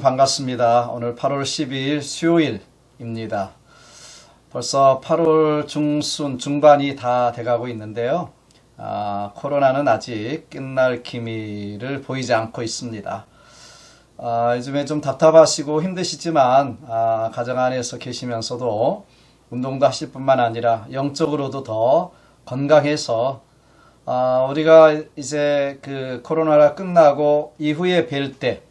반갑습니다. 오늘 8월 12일 수요일입니다. 벌써 8월 중반이 다 돼가고 있는데요. 코로나는 아직 끝날 기미를 보이지 않고 있습니다. 요즘에 좀 답답하시고 힘드시지만 가정 안에서 계시면서도 운동도 하실 뿐만 아니라 영적으로도 더 건강해서 우리가 이제 그 코로나가 끝나고 이후에 뵐 때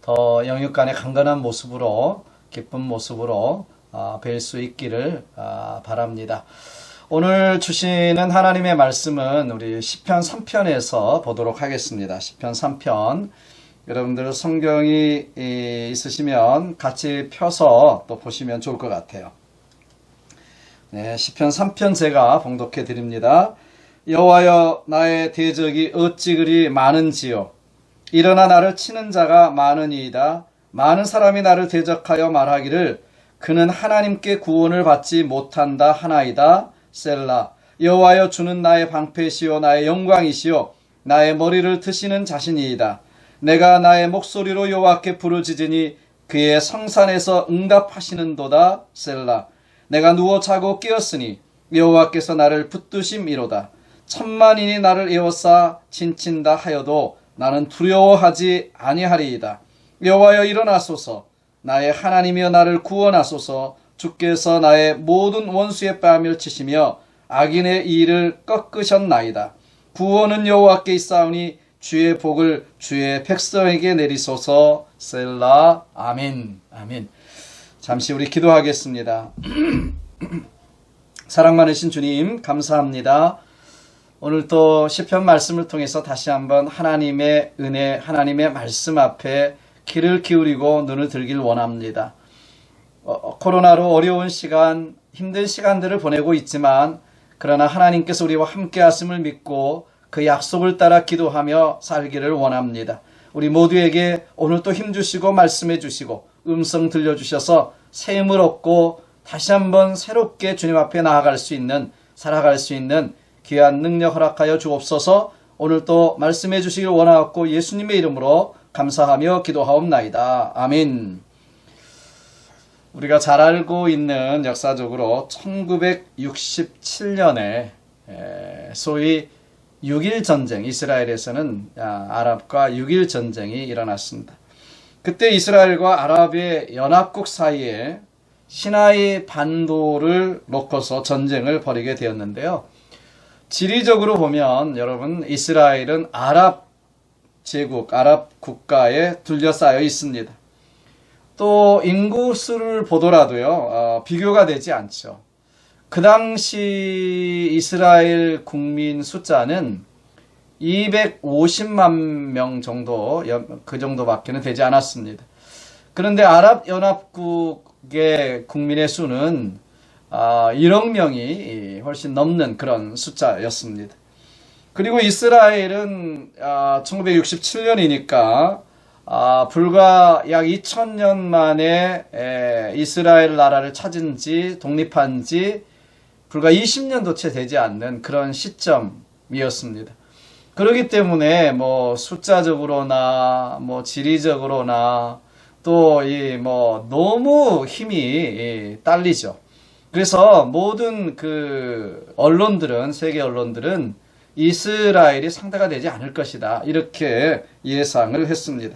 더 영육간의 강건한 모습으로 기쁜 모습으로 뵐 수 있기를 바랍니다. 오늘 주시는 하나님의 말씀은 우리 시편 3편에서 보도록 하겠습니다. 시편 3편 여러분들 성경이 있으시면 같이 펴서 또 보시면 좋을 것 같아요. 네, 시편 3편 제가 봉독해 드립니다. 여호와여, 나의 대적이 어찌 그리 많은지요. 일어나 나를 치는 자가 많으니이다. 많은 사람이 나를 대적하여 말하기를 그는 하나님께 구원을 받지 못한다 하나이다. 셀라. 여호와여, 주는 나의 방패시요 나의 영광이시요 나의 머리를 드시는 자신이이다. 내가 나의 목소리로 여호와께 부르짖으니 그의 성산에서 응답하시는도다. 셀라. 내가 누워 자고 깨었으니 여호와께서 나를 붙드심이로다. 천만인이 나를 에워싸 진친다 하여도 나는 두려워하지 아니하리이다. 여호와여, 일어나소서. 나의 하나님이여, 나를 구원하소서. 주께서 나의 모든 원수의 뺨을 치시며 악인의 일을 꺾으셨나이다. 구원은 여호와께 있사오니 주의 복을 주의 백성에게 내리소서. 셀라. 아멘. 아멘. 잠시 우리 기도하겠습니다. 사랑 많으신 주님, 감사합니다. 오늘 또 시편 말씀을 통해서 다시 한번 하나님의 은혜, 하나님의 말씀 앞에 귀를 기울이고 눈을 들길 원합니다. 코로나로 어려운 시간, 힘든 시간들을 보내고 있지만 그러나 하나님께서 우리와 함께 하심을 믿고 그 약속을 따라 기도하며 살기를 원합니다. 우리 모두에게 오늘 또 힘주시고 말씀해 주시고 음성 들려주셔서 새 힘을 얻고 다시 한번 새롭게 주님 앞에 나아갈 수 있는, 살아갈 수 있는 귀한 능력 허락하여 주옵소서. 오늘 또 말씀해 주시길 원하옵고 예수님의 이름으로 감사하며 기도하옵나이다. 아멘. 우리가 잘 알고 있는 역사적으로 1967년에 소위 6.1 전쟁, 이스라엘에서는 아랍과 6.1 전쟁이 일어났습니다. 그때 이스라엘과 아랍의 연합국 사이에 시나이 반도를 놓고서 전쟁을 벌이게 되었는데요. 지리적으로 보면 여러분, 이스라엘은 아랍 제국, 아랍 국가에 둘러싸여 있습니다. 또 인구수를 보더라도요, 비교가 되지 않죠. 그 당시 이스라엘 국민 숫자는 250만 명 정도, 그 정도밖에는 되지 않았습니다. 그런데 아랍연합국의 국민의 수는 1억 명이 훨씬 넘는 그런 숫자였습니다. 그리고 이스라엘은 1967년이니까 불과 약 2000년 만에 이스라엘 나라를 찾은 지, 독립한 지 불과 20년도 채 되지 않는 그런 시점이었습니다. 그렇기 때문에 뭐 숫자적으로나 뭐 지리적으로나 또 너무 힘이 딸리죠. 그래서 모든 그 언론들은, 세계 언론들은 이스라엘이 상대가 되지 않을 것이다, 이렇게 예상을 했습니다.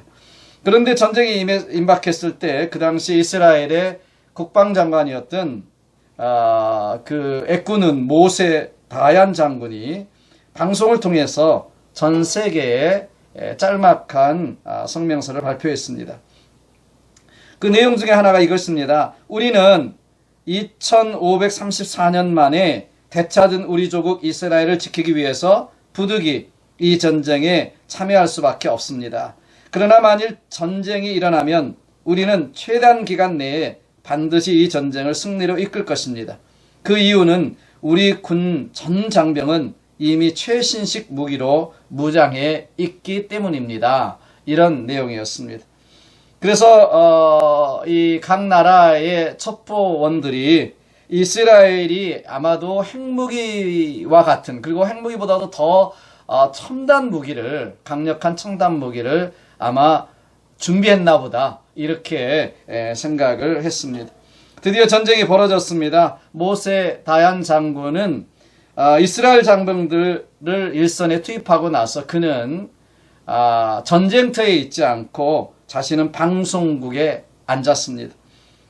그런데 전쟁이 임박했을 때 그 당시 이스라엘의 국방장관이었던 그 애꾸는 모세 다얀 장군이 방송을 통해서 전 세계에 짤막한 성명서를 발표했습니다. 그 내용 중에 하나가 이것입니다. 우리는 2534년 만에 되찾은 우리 조국 이스라엘을 지키기 위해서 부득이 이 전쟁에 참여할 수밖에 없습니다. 그러나 만일 전쟁이 일어나면 우리는 최단 기간 내에 반드시 이 전쟁을 승리로 이끌 것입니다. 그 이유는 우리 군 전 장병은 이미 최신식 무기로 무장해 있기 때문입니다. 이런 내용이었습니다. 그래서 이 각 나라의 첩보원들이 이스라엘이 아마도 핵무기와 같은, 그리고 핵무기보다도 더 첨단 무기를, 강력한 첨단 무기를 아마 준비했나 보다 이렇게 생각을 했습니다. 드디어 전쟁이 벌어졌습니다. 모세 다얀 장군은 이스라엘 장병들을 일선에 투입하고 나서 그는 전쟁터에 있지 않고 자신은 방송국에 앉았습니다.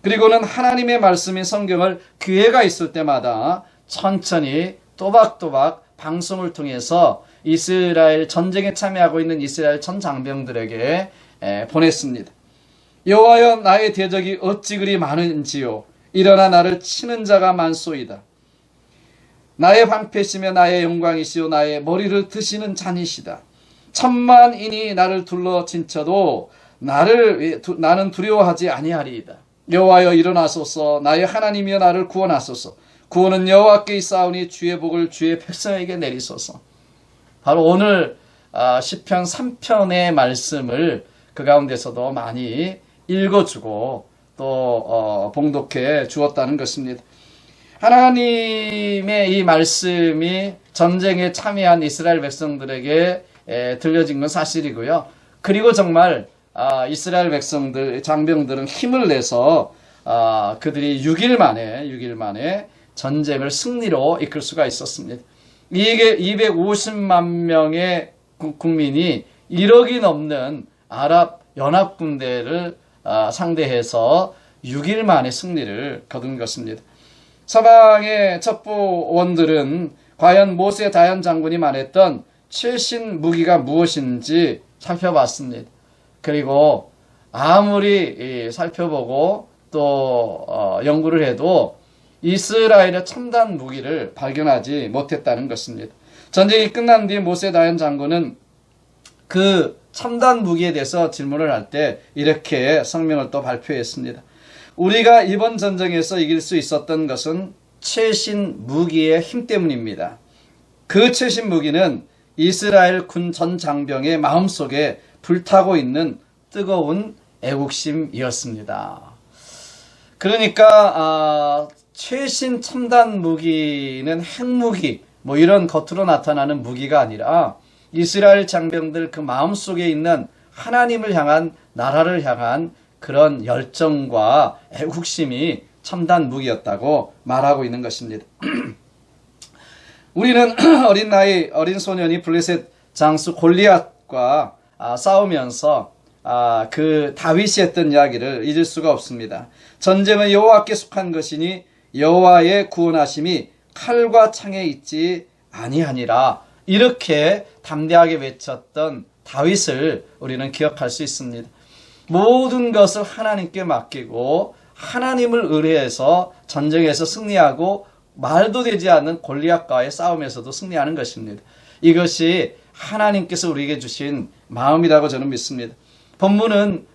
그리고는 하나님의 말씀인 성경을 기회가 있을 때마다 천천히 또박또박 방송을 통해서 이스라엘 전쟁에 참여하고 있는 이스라엘 전 장병들에게 보냈습니다. 여호와여, 나의 대적이 어찌 그리 많은지요. 일어나 나를 치는 자가 많소이다. 나의 방패시며 나의 영광이시요 나의 머리를 드시는 잔이시다. 천만인이 나를 둘러 진쳐도 나는 두려워하지 아니하리이다. 여호와여, 일어나소서. 나의 하나님이여, 나를 구원하소서. 구원은 여호와께 있사오니 주의 복을 주의 백성에게 내리소서. 바로 오늘 시편 3편의 말씀을 그 가운데서도 많이 읽어주고 또 봉독해 주었다는 것입니다. 하나님의 이 말씀이 전쟁에 참여한 이스라엘 백성들에게 들려진 건 사실이고요. 그리고 정말 이스라엘 백성들, 장병들은 힘을 내서 그들이 6일 만에 전쟁을 승리로 이끌 수가 있었습니다. 이게 250만 명의 국민이 1억이 넘는 아랍 연합군대를 상대해서 6일 만에 승리를 거둔 것입니다. 서방의 첩보원들은 과연 모세 다얀 장군이 말했던 최신 무기가 무엇인지 살펴봤습니다. 그리고 아무리 살펴보고 또 연구를 해도 이스라엘의 첨단 무기를 발견하지 못했다는 것입니다. 전쟁이 끝난 뒤 모세 다얀 장군은 그 첨단 무기에 대해서 질문을 할 때 이렇게 성명을 또 발표했습니다. 우리가 이번 전쟁에서 이길 수 있었던 것은 최신 무기의 힘 때문입니다. 그 최신 무기는 이스라엘 군 전 장병의 마음속에 불타고 있는 뜨거운 애국심이었습니다. 그러니까 최신 첨단 무기는 핵무기 이런 겉으로 나타나는 무기가 아니라 이스라엘 장병들 그 마음속에 있는 하나님을 향한, 나라를 향한 그런 열정과 애국심이 첨단 무기였다고 말하고 있는 것입니다. 우리는 어린 소년이 블레셋 장수 골리앗과 싸우면서 그 다윗이 했던 이야기를 잊을 수가 없습니다. 전쟁은 여호와께 속한 것이니 여호와의 구원하심이 칼과 창에 있지 아니하니라. 이렇게 담대하게 외쳤던 다윗을 우리는 기억할 수 있습니다. 모든 것을 하나님께 맡기고 하나님을 의뢰해서 전쟁에서 승리하고 말도 되지 않는 골리앗과의 싸움에서도 승리하는 것입니다. 이것이 하나님께서 우리에게 주신 마음이라고 저는 믿습니다. 본문은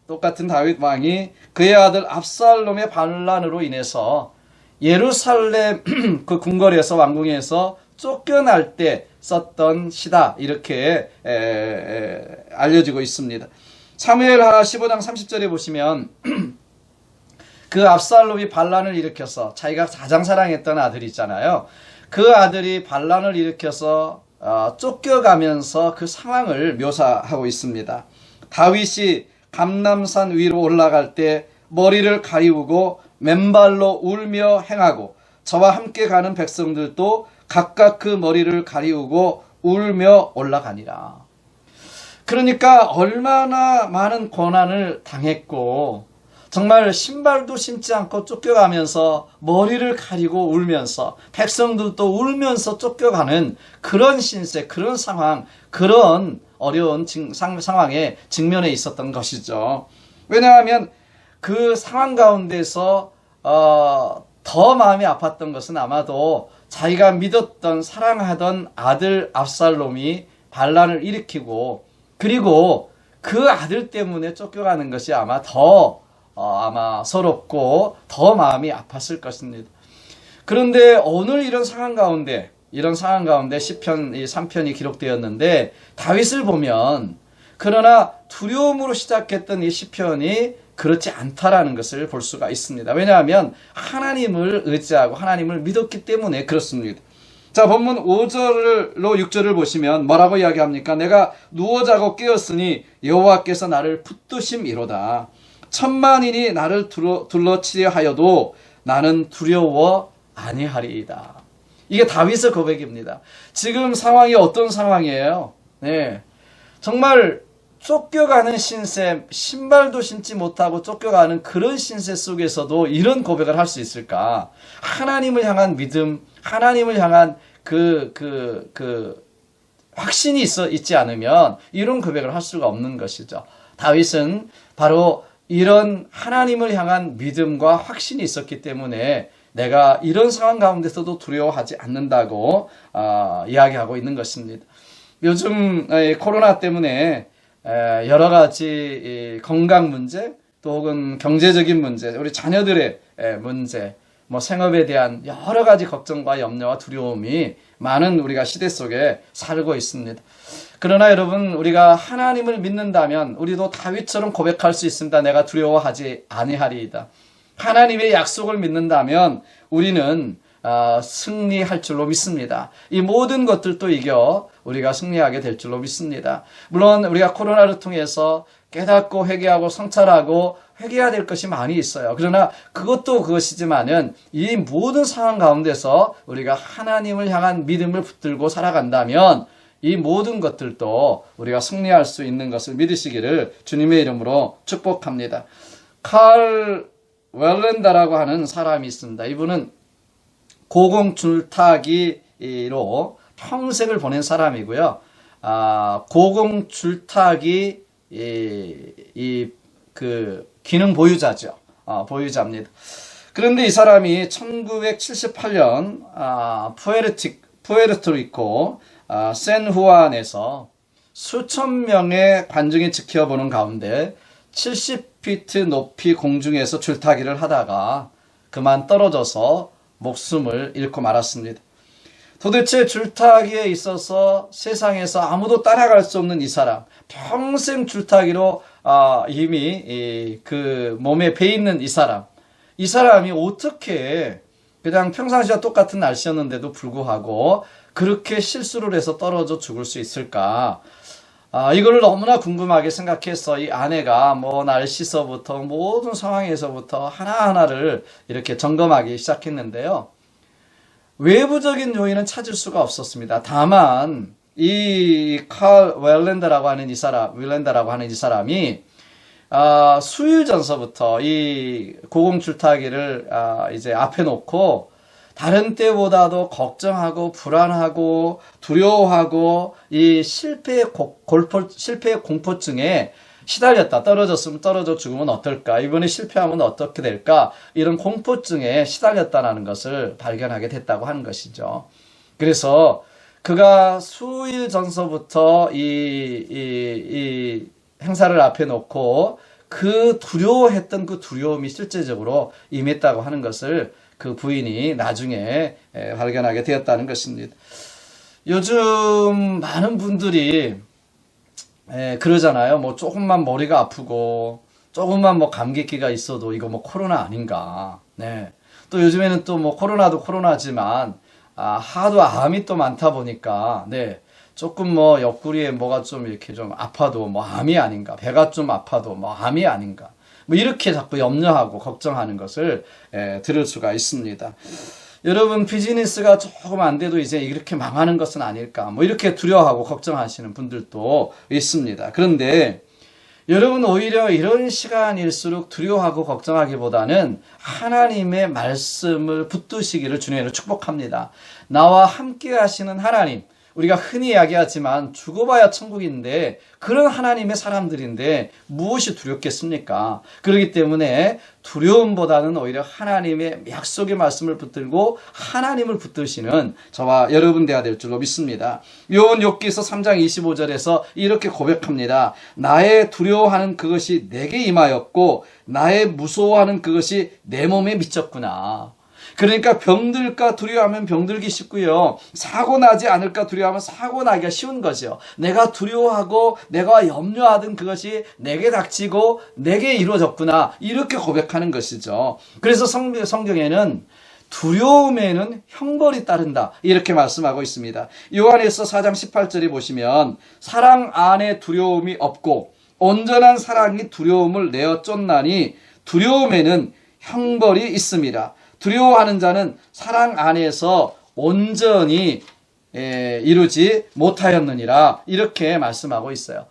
똑같은 다윗 왕이 그의 아들 압살롬의 반란으로 인해서 예루살렘 그 궁궐에서, 왕궁에서 쫓겨날 때 썼던 시다, 이렇게 알려지고 있습니다. 사무엘하 15장 30절에 보시면 그 압살롬이 반란을 일으켜서, 자기가 가장 사랑했던 아들이 있잖아요. 그 아들이 반란을 일으켜서 쫓겨가면서 그 상황을 묘사하고 있습니다. 다윗이 감람산 위로 올라갈 때 머리를 가리우고 맨발로 울며 행하고 저와 함께 가는 백성들도 각각 그 머리를 가리우고 울며 올라가니라. 그러니까 얼마나 많은 고난을 당했고 정말 신발도 신지 않고 쫓겨가면서 머리를 가리고 울면서 백성들도 울면서 쫓겨가는 그런 신세, 그런 상황, 그런 어려운 상황에 직면해 있었던 것이죠. 왜냐하면 그 상황 가운데서 더 마음이 아팠던 것은 아마도 자기가 믿었던, 사랑하던 아들 압살롬이 반란을 일으키고 그리고 그 아들 때문에 쫓겨가는 것이 아마 더 서럽고 더 마음이 아팠을 것입니다. 그런데 오늘 이런 상황 가운데 시편 3편이 기록되었는데 다윗을 보면 그러나 두려움으로 시작했던 이 시편이 그렇지 않다라는 것을 볼 수가 있습니다. 왜냐하면 하나님을 의지하고 하나님을 믿었기 때문에 그렇습니다. 자, 본문 5절로 6절을 보시면 뭐라고 이야기합니까? 내가 누워 자고 깨었으니 여호와께서 나를 붙드심이로다. 천만인이 나를 둘러치려 하여도 나는 두려워 아니하리이다. 이게 다윗의 고백입니다. 지금 상황이 어떤 상황이에요? 네, 정말 쫓겨가는 신세, 신발도 신지 못하고 쫓겨가는 그런 신세 속에서도 이런 고백을 할 수 있을까? 하나님을 향한 믿음, 하나님을 향한 확신이 있지 않으면 이런 고백을 할 수가 없는 것이죠. 다윗은 바로 이런 하나님을 향한 믿음과 확신이 있었기 때문에 내가 이런 상황 가운데서도 두려워하지 않는다고 이야기하고 있는 것입니다. 요즘 코로나 때문에 여러 가지 건강 문제, 또 혹은 경제적인 문제, 우리 자녀들의 문제, 뭐 생업에 대한 여러 가지 걱정과 염려와 두려움이 많은 우리가 시대 속에 살고 있습니다. 그러나 여러분, 우리가 하나님을 믿는다면 우리도 다윗처럼 고백할 수 있습니다. 내가 두려워하지 아니하리이다. 하나님의 약속을 믿는다면 우리는 승리할 줄로 믿습니다. 이 모든 것들도 이겨 우리가 승리하게 될 줄로 믿습니다. 물론 우리가 코로나를 통해서 깨닫고 회개하고 성찰하고 회개해야 될 것이 많이 있어요. 그러나 그것도 그것이지만은 이 모든 상황 가운데서 우리가 하나님을 향한 믿음을 붙들고 살아간다면 이 모든 것들도 우리가 승리할 수 있는 것을 믿으시기를 주님의 이름으로 축복합니다. 칼 웰렌다라고 하는 사람이 있습니다. 이분은 고공줄타기로 평생을 보낸 사람이고요. 고공줄타기 기능 보유자죠. 보유자입니다. 그런데 이 사람이 1978년 푸에르토리코 샌후안에서 수천 명의 관중이 지켜보는 가운데 70피트 높이 공중에서 줄타기를 하다가 그만 떨어져서 목숨을 잃고 말았습니다. 도대체 줄타기에 있어서 세상에서 아무도 따라갈 수 없는 이 사람, 평생 줄타기로 이미 그 몸에 배있는 이 사람이 어떻게 그냥 평상시와 똑같은 날씨였는데도 불구하고 그렇게 실수를 해서 떨어져 죽을 수 있을까? 이거를 너무나 궁금하게 생각해서 이 아내가 뭐 날씨서부터 모든 상황에서부터 하나하나를 이렇게 점검하기 시작했는데요. 외부적인 요인은 찾을 수가 없었습니다. 다만 이 칼 웰렌다라고 하는 이 사람이 수일 전서부터 이 고공줄타기를 이제 앞에 놓고 다른 때보다도 걱정하고 불안하고 두려워하고 이 실패의 공포증에 시달렸다. 떨어졌으면 떨어져 죽으면 어떨까? 이번에 실패하면 어떻게 될까? 이런 공포증에 시달렸다는 것을 발견하게 됐다고 하는 것이죠. 그래서 그가 수일 전서부터 이 행사를 앞에 놓고 그 두려워했던 그 두려움이 실제적으로 임했다고 하는 것을 그 부인이 나중에 발견하게 되었다는 것입니다. 요즘 많은 분들이 그러잖아요. 뭐 조금만 머리가 아프고 조금만 뭐 감기기가 있어도 이거 뭐 코로나 아닌가. 네. 또 요즘에는 또 뭐 코로나도 코로나지만 하도 암이 또 많다 보니까 네. 조금 뭐 옆구리에 뭐가 좀 이렇게 좀 아파도 뭐 암이 아닌가. 배가 좀 아파도 뭐 암이 아닌가. 뭐 이렇게 자꾸 염려하고 걱정하는 것을 들을 수가 있습니다. 여러분 비즈니스가 조금 안 돼도 이제 이렇게 망하는 것은 아닐까 뭐 이렇게 두려워하고 걱정하시는 분들도 있습니다. 그런데 여러분 오히려 이런 시간일수록 두려워하고 걱정하기보다는 하나님의 말씀을 붙드시기를 주님으로 축복합니다. 나와 함께 하시는 하나님, 우리가 흔히 이야기하지만 죽어봐야 천국인데 그런 하나님의 사람들인데 무엇이 두렵겠습니까? 그렇기 때문에 두려움보다는 오히려 하나님의 약속의 말씀을 붙들고 하나님을 붙드시는 저와 여러분 되어야 될 줄로 믿습니다. 요한 욥기서 3장 25절에서 이렇게 고백합니다. 나의 두려워하는 그것이 내게 임하였고 나의 무서워하는 그것이 내 몸에 미쳤구나. 그러니까 병들까 두려워하면 병들기 쉽고요. 사고 나지 않을까 두려워하면 사고 나기가 쉬운 거죠. 내가 두려워하고 내가 염려하던 그것이 내게 닥치고 내게 이루어졌구나. 이렇게 고백하는 것이죠. 그래서 성경에는 두려움에는 형벌이 따른다. 이렇게 말씀하고 있습니다. 요한에서 4장 18절에 보시면 사랑 안에 두려움이 없고 온전한 사랑이 두려움을 내어 쫓나니 두려움에는 형벌이 있습니다. 두려워하는 자는 사랑 안에서 온전히 이루지 못하였느니라. 이렇게 말씀하고 있어요.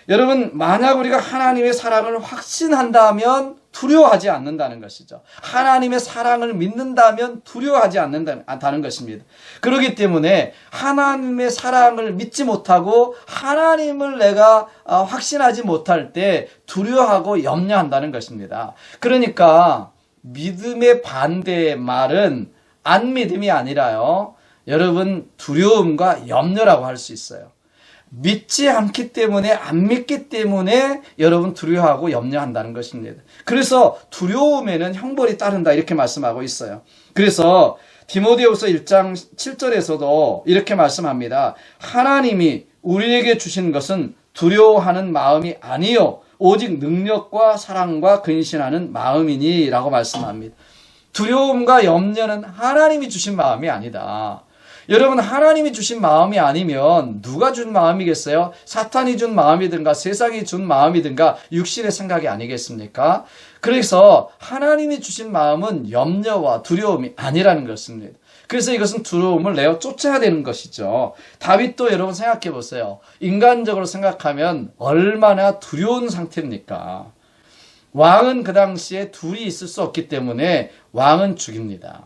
여러분, 만약 우리가 하나님의 사랑을 확신한다면 두려워하지 않는다는 것이죠. 하나님의 사랑을 믿는다면 두려워하지 않는다는 것입니다. 그렇기 때문에 하나님의 사랑을 믿지 못하고 하나님을 내가 확신하지 못할 때 두려워하고 염려한다는 것입니다. 그러니까 믿음의 반대의 말은 안 믿음이 아니라요, 여러분, 두려움과 염려라고 할 수 있어요. 믿지 않기 때문에, 안 믿기 때문에 여러분 두려워하고 염려한다는 것입니다. 그래서 두려움에는 형벌이 따른다, 이렇게 말씀하고 있어요. 그래서 디모데후서 1장 7절에서도 이렇게 말씀합니다. 하나님이 우리에게 주신 것은 두려워하는 마음이 아니요 오직 능력과 사랑과 근신하는 마음이니 라고 말씀합니다. 두려움과 염려는 하나님이 주신 마음이 아니다. 여러분, 하나님이 주신 마음이 아니면 누가 준 마음이겠어요? 사탄이 준 마음이든가 세상이 준 마음이든가 육신의 생각이 아니겠습니까? 그래서 하나님이 주신 마음은 염려와 두려움이 아니라는 것입니다. 그래서 이것은 두려움을 내어 쫓아야 되는 것이죠. 다윗도 여러분 생각해 보세요. 인간적으로 생각하면 얼마나 두려운 상태입니까? 왕은 그 당시에 둘이 있을 수 없기 때문에 왕은 죽입니다.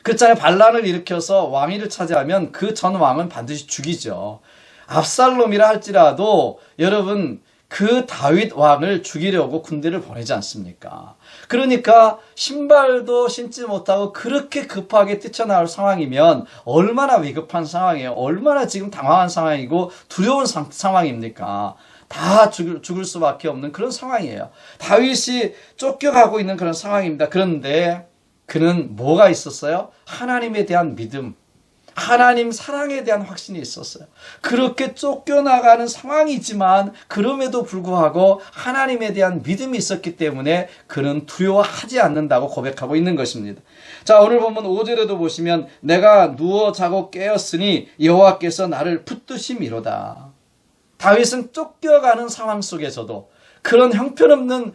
그렇잖아요. 반란을 일으켜서 왕위를 차지하면 그 전 왕은 반드시 죽이죠. 압살롬이라 할지라도 여러분, 그 다윗 왕을 죽이려고 군대를 보내지 않습니까? 그러니까 신발도 신지 못하고 그렇게 급하게 뛰쳐나올 상황이면 얼마나 위급한 상황이에요. 얼마나 지금 당황한 상황이고 두려운 상황입니까? 다 죽을 수밖에 없는 그런 상황이에요. 다윗이 쫓겨가고 있는 그런 상황입니다. 그런데 그는 뭐가 있었어요? 하나님에 대한 믿음, 하나님 사랑에 대한 확신이 있었어요. 그렇게 쫓겨나가는 상황이지만 그럼에도 불구하고 하나님에 대한 믿음이 있었기 때문에 그는 두려워하지 않는다고 고백하고 있는 것입니다. 자, 오늘 본문 5절에도 보시면 내가 누워 자고 깨었으니 여호와께서 나를 붙드심이로다. 다윗은 쫓겨가는 상황 속에서도, 그런 형편없는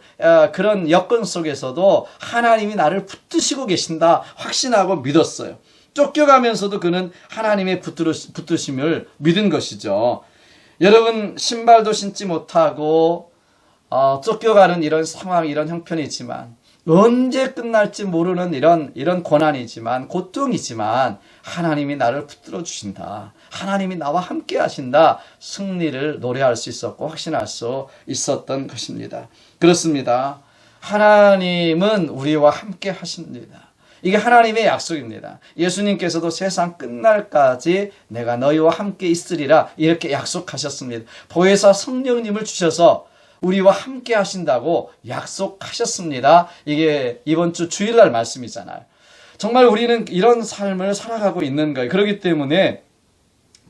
그런 여건 속에서도 하나님이 나를 붙드시고 계신다 확신하고 믿었어요. 쫓겨가면서도 그는 하나님의 붙드심을 믿은 것이죠. 여러분, 신발도 신지 못하고 쫓겨가는 이런 상황, 이런 형편이지만, 언제 끝날지 모르는 이런 고난이지만, 고통이지만 하나님이 나를 붙들어 주신다, 하나님이 나와 함께 하신다, 승리를 노래할 수 있었고 확신할 수 있었던 것입니다. 그렇습니다. 하나님은 우리와 함께 하십니다. 이게 하나님의 약속입니다. 예수님께서도 세상 끝날까지 내가 너희와 함께 있으리라, 이렇게 약속하셨습니다. 보혜사 성령님을 주셔서 우리와 함께 하신다고 약속하셨습니다. 이게 이번 주 주일날 말씀이잖아요. 정말 우리는 이런 삶을 살아가고 있는 거예요. 그렇기 때문에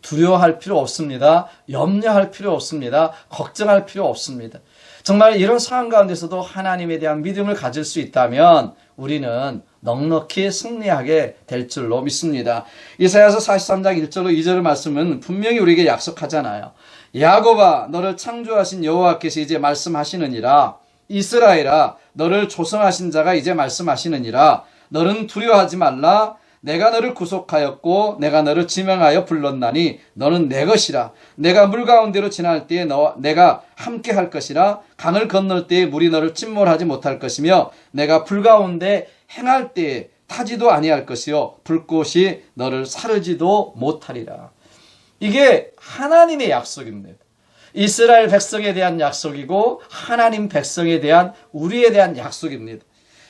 두려워할 필요 없습니다. 염려할 필요 없습니다. 걱정할 필요 없습니다. 정말 이런 상황 가운데서도 하나님에 대한 믿음을 가질 수 있다면 우리는 넉넉히 승리하게 될 줄로 믿습니다. 이사야서 43장 1절로 2절의 말씀은 분명히 우리에게 약속하잖아요. 야곱아, 너를 창조하신 여호와께서 이제 말씀하시느니라. 이스라엘아, 너를 조성하신 자가 이제 말씀하시느니라. 너는 두려워하지 말라. 내가 너를 구속하였고 내가 너를 지명하여 불렀나니 너는 내 것이라. 내가 물 가운데로 지날 때에 내가 함께 할 것이라. 강을 건널 때에 물이 너를 침몰하지 못할 것이며 내가 불 가운데 행할 때에 타지도 아니할 것이요 불꽃이 너를 사르지도 못하리라. 이게 하나님의 약속입니다. 이스라엘 백성에 대한 약속이고 하나님 백성에 대한, 우리에 대한 약속입니다.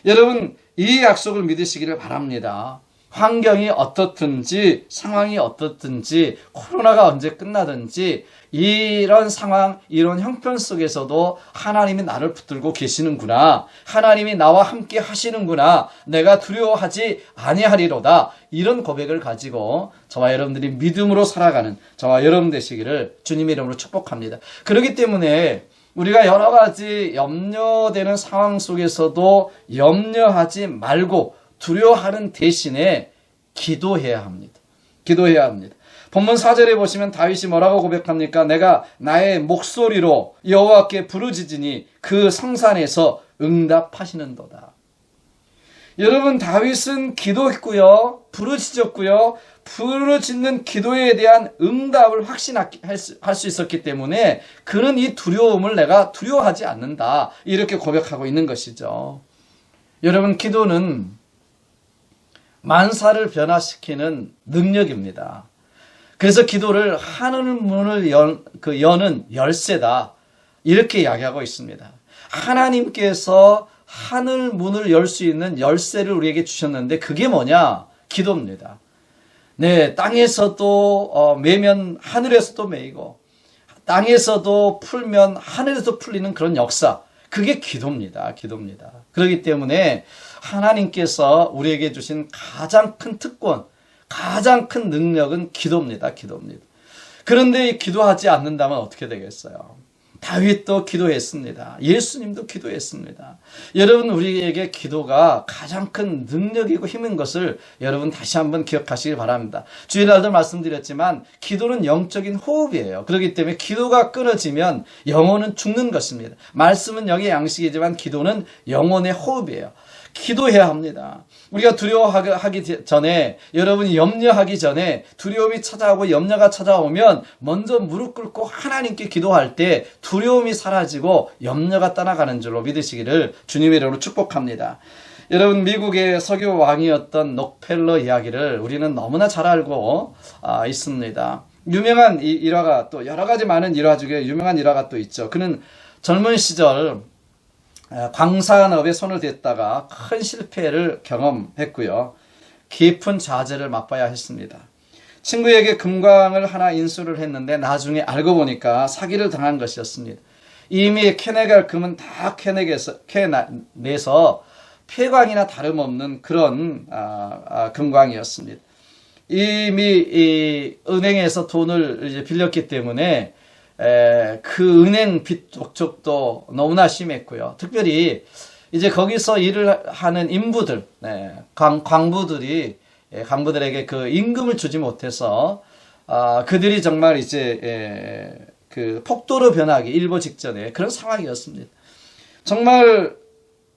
여러분, 이 약속을 믿으시기를 바랍니다. 환경이 어떻든지, 상황이 어떻든지, 코로나가 언제 끝나든지 이런 상황, 이런 형편 속에서도 하나님이 나를 붙들고 계시는구나, 하나님이 나와 함께 하시는구나, 내가 두려워하지 아니하리로다, 이런 고백을 가지고 저와 여러분들이 믿음으로 살아가는 저와 여러분 되시기를 주님의 이름으로 축복합니다. 그렇기 때문에 우리가 여러 가지 염려되는 상황 속에서도 염려하지 말고 두려워하는 대신에 기도해야 합니다. 기도해야 합니다. 본문 4절에 보시면 다윗이 뭐라고 고백합니까? 내가 나의 목소리로 여호와께 부르짖으니 그 성산에서 응답하시는도다. 여러분, 다윗은 기도했고요, 부르짖었고요, 부르짖는 기도에 대한 응답을 확신할 수 있었기 때문에 그는 이 두려움을 내가 두려워하지 않는다, 이렇게 고백하고 있는 것이죠. 여러분, 기도는 만사를 변화시키는 능력입니다. 그래서 기도를 하늘 문을 여는 열쇠다, 이렇게 이야기하고 있습니다. 하나님께서 하늘 문을 열 수 있는 열쇠를 우리에게 주셨는데 그게 뭐냐? 기도입니다. 네, 땅에서도 매면 하늘에서도 매이고 땅에서도 풀면 하늘에서 풀리는 그런 역사, 그게 기도입니다. 기도입니다. 그렇기 때문에 하나님께서 우리에게 주신 가장 큰 특권, 가장 큰 능력은 기도입니다. 기도입니다. 그런데 기도하지 않는다면 어떻게 되겠어요? 다윗도 기도했습니다. 예수님도 기도했습니다. 여러분, 우리에게 기도가 가장 큰 능력이고 힘인 것을 여러분 다시 한번 기억하시기 바랍니다. 주일날도 말씀드렸지만 기도는 영적인 호흡이에요. 그렇기 때문에 기도가 끊어지면 영혼은 죽는 것입니다. 말씀은 영의 양식이지만 기도는 영혼의 호흡이에요. 기도해야 합니다. 우리가 두려워하기 전에, 여러분이 염려하기 전에, 두려움이 찾아오고 염려가 찾아오면 먼저 무릎 꿇고 하나님께 기도할 때 두려움이 사라지고 염려가 떠나가는 줄로 믿으시기를 주님의 이름으로 축복합니다. 여러분, 미국의 석유 왕이었던 록펠러 이야기를 우리는 너무나 잘 알고 있습니다. 유명한 일화가, 또 여러 가지 많은 일화 중에 유명한 일화가 또 있죠. 그는 젊은 시절 광산업에 손을 댔다가 큰 실패를 경험했고요. 깊은 좌절을 맛봐야 했습니다. 친구에게 금광을 하나 인수를 했는데 나중에 알고 보니까 사기를 당한 것이었습니다. 이미 캐내갈 금은 다 캐내서 폐광이나 다름없는 그런 금광이었습니다. 이미 이 은행에서 돈을 이제 빌렸기 때문에 그 은행 빚 족적도 너무나 심했고요. 특별히 이제 거기서 일을 하는 인부들, 광부들에게 그 임금을 주지 못해서 그들이 정말 이제 그 폭도로 변하기 일보 직전에 그런 상황이었습니다. 정말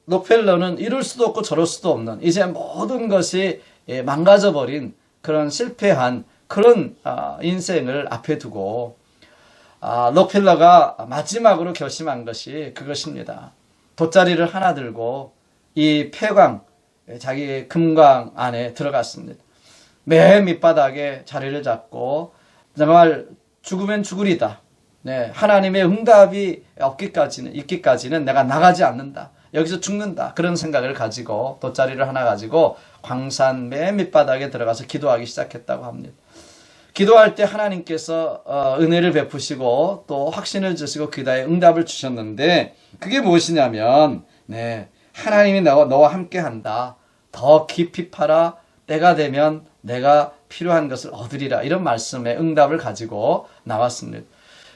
록펠러는 이럴 수도 없고 저럴 수도 없는, 이제 모든 것이 망가져버린 그런 실패한 그런 인생을 앞에 두고 록펠러가 마지막으로 결심한 것이 그것입니다. 돗자리를 하나 들고 이 폐광, 자기 금광 안에 들어갔습니다. 맨 밑바닥에 자리를 잡고 정말 죽으면 죽으리다, 하나님의 응답이 있기까지는 내가 나가지 않는다, 여기서 죽는다, 그런 생각을 가지고 돗자리를 하나 가지고 광산 맨 밑바닥에 들어가서 기도하기 시작했다고 합니다. 기도할 때 하나님께서 은혜를 베푸시고 또 확신을 주시고 기도에 응답을 주셨는데 그게 무엇이냐면 하나님이 너와 함께한다, 더 깊이 파라, 때가 되면 내가 필요한 것을 얻으리라, 이런 말씀의 응답을 가지고 나왔습니다.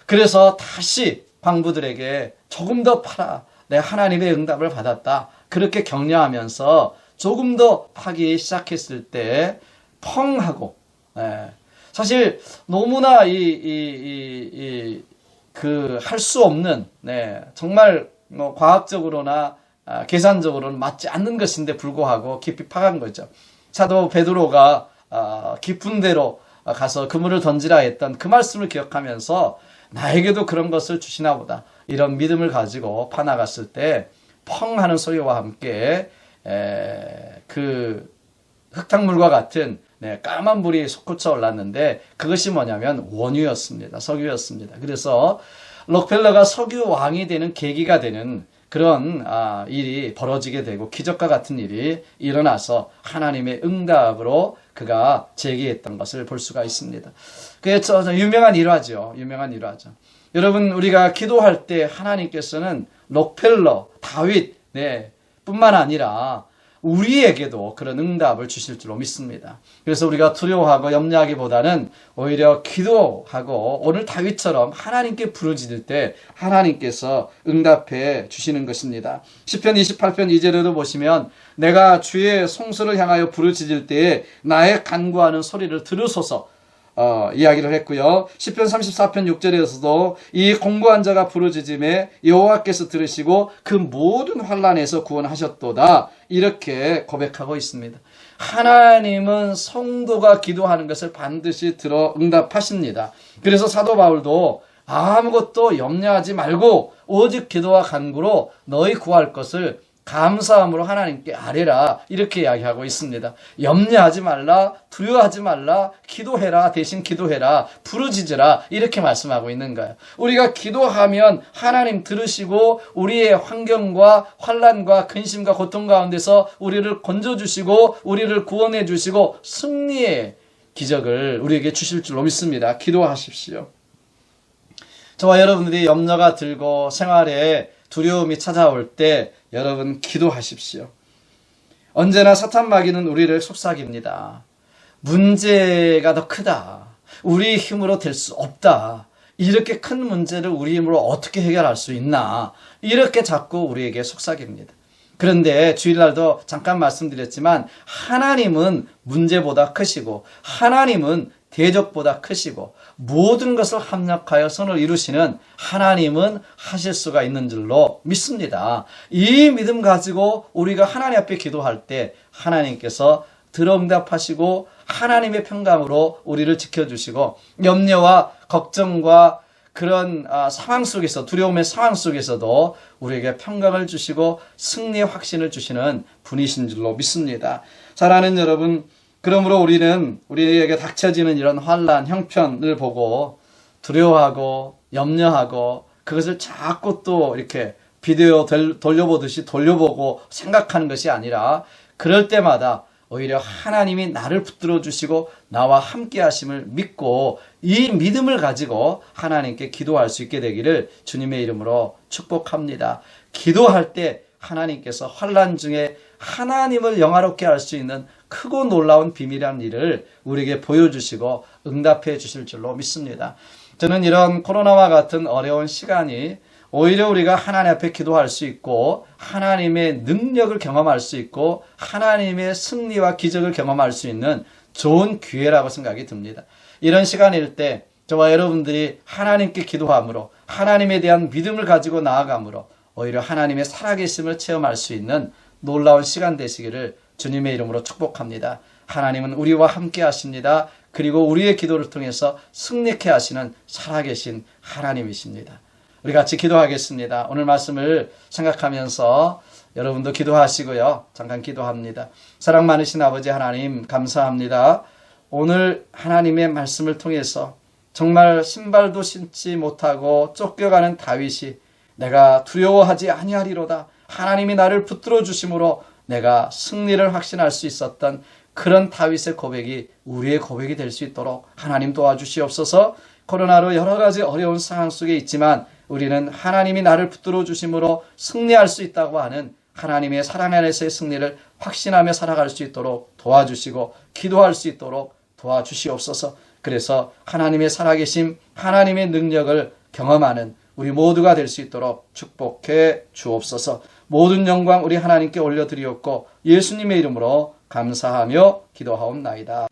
그래서 다시 광부들에게 조금 더 파라, 내가 하나님의 응답을 받았다, 그렇게 격려하면서 조금 더 파기 시작했을 때 펑 하고, 사실 너무나 할 수 없는, 정말 뭐 과학적으로나 계산적으로는 맞지 않는 것인데 불구하고 깊이 파간 거죠. 사도 베드로가 깊은 데로 가서 그물을 던지라 했던 그 말씀을 기억하면서 나에게도 그런 것을 주시나 보다, 이런 믿음을 가지고 파나갔을 때 펑 하는 소리와 함께 그 흙탕물과 같은 까만 불이 솟구쳐 올랐는데 그것이 뭐냐면 원유였습니다. 석유였습니다. 그래서 록펠러가 석유 왕이 되는 계기가 되는 그런 일이 벌어지게 되고 기적과 같은 일이 일어나서 하나님의 응답으로 그가 제기했던 것을 볼 수가 있습니다. 그게 유명한 일화죠. 유명한 일화죠. 여러분, 우리가 기도할 때 하나님께서는 록펠러, 다윗 뿐만 아니라 우리에게도 그런 응답을 주실 줄로 믿습니다. 그래서 우리가 두려워하고 염려하기보다는 오히려 기도하고 오늘 다윗처럼 하나님께 부르짖을 때 하나님께서 응답해 주시는 것입니다. 시편 28편 2절에도 보시면 내가 주의 송수를 향하여 부르짖을 때에 나의 간구하는 소리를 들으소서 이야기를 했고요. 시편 34편 6절에서도 이 공고한 자가 부르짖음에 여호와께서 들으시고 그 모든 환난에서 구원하셨도다 이렇게 고백하고 있습니다. 하나님은 성도가 기도하는 것을 반드시 들어 응답하십니다. 그래서 사도 바울도 아무것도 염려하지 말고 오직 기도와 간구로 너희 구할 것을 감사함으로 하나님께 아뢰라 이렇게 이야기하고 있습니다. 염려하지 말라, 두려워하지 말라, 기도해라, 대신 기도해라, 부르짖으라 이렇게 말씀하고 있는 거예요. 우리가 기도하면 하나님 들으시고 우리의 환경과 환난과 근심과 고통 가운데서 우리를 건져주시고 우리를 구원해 주시고 승리의 기적을 우리에게 주실 줄로 믿습니다. 기도하십시오. 저와 여러분들이 염려가 들고 생활에 두려움이 찾아올 때 여러분 기도하십시오. 언제나 사탄 마귀는 우리를 속삭입니다. 문제가 더 크다. 우리 힘으로 될 수 없다. 이렇게 큰 문제를 우리 힘으로 어떻게 해결할 수 있나. 이렇게 자꾸 우리에게 속삭입니다. 그런데 주일날도 잠깐 말씀드렸지만 하나님은 문제보다 크시고 하나님은 대적보다 크시고 모든 것을 합력하여 선을 이루시는 하나님은 하실 수가 있는 줄로 믿습니다. 이 믿음 가지고 우리가 하나님 앞에 기도할 때 하나님께서 들어응답하시고 하나님의 평강으로 우리를 지켜주시고 염려와 걱정과 그런 상황 속에서 두려움의 상황 속에서도 우리에게 평강을 주시고 승리의 확신을 주시는 분이신 줄로 믿습니다. 사랑하는 여러분, 그러므로 우리는 우리에게 닥쳐지는 이런 환난, 형편을 보고 두려워하고 염려하고 그것을 자꾸 또 이렇게 비디오 돌려보듯이 돌려보고 생각하는 것이 아니라 그럴 때마다 오히려 하나님이 나를 붙들어 주시고 나와 함께 하심을 믿고 이 믿음을 가지고 하나님께 기도할 수 있게 되기를 주님의 이름으로 축복합니다. 기도할 때 하나님께서 환난 중에 하나님을 영화롭게 할 수 있는 크고 놀라운 비밀이라는 일을 우리에게 보여주시고 응답해 주실 줄로 믿습니다. 저는 이런 코로나와 같은 어려운 시간이 오히려 우리가 하나님 앞에 기도할 수 있고 하나님의 능력을 경험할 수 있고 하나님의 승리와 기적을 경험할 수 있는 좋은 기회라고 생각이 듭니다. 이런 시간일 때 저와 여러분들이 하나님께 기도함으로 하나님에 대한 믿음을 가지고 나아감으로 오히려 하나님의 살아계심을 체험할 수 있는 놀라운 시간 되시기를 주님의 이름으로 축복합니다. 하나님은 우리와 함께 하십니다. 그리고 우리의 기도를 통해서 승리케 하시는 살아계신 하나님이십니다. 우리 같이 기도하겠습니다. 오늘 말씀을 생각하면서 여러분도 기도하시고요. 잠깐 기도합니다. 사랑 많으신 아버지 하나님 감사합니다. 오늘 하나님의 말씀을 통해서 정말 신발도 신지 못하고 쫓겨가는 다윗이 내가 두려워하지 아니하리로다. 하나님이 나를 붙들어 주심으로 내가 승리를 확신할 수 있었던 그런 다윗의 고백이 우리의 고백이 될 수 있도록 하나님 도와주시옵소서. 코로나로 여러 가지 어려운 상황 속에 있지만 우리는 하나님이 나를 붙들어 주심으로 승리할 수 있다고 하는 하나님의 사랑 안에서의 승리를 확신하며 살아갈 수 있도록 도와주시고 기도할 수 있도록 도와주시옵소서. 그래서 하나님의 살아계심, 하나님의 능력을 경험하는 우리 모두가 될 수 있도록 축복해 주옵소서. 모든 영광 우리 하나님께 올려드리옵고 예수님의 이름으로 감사하며 기도하옵나이다.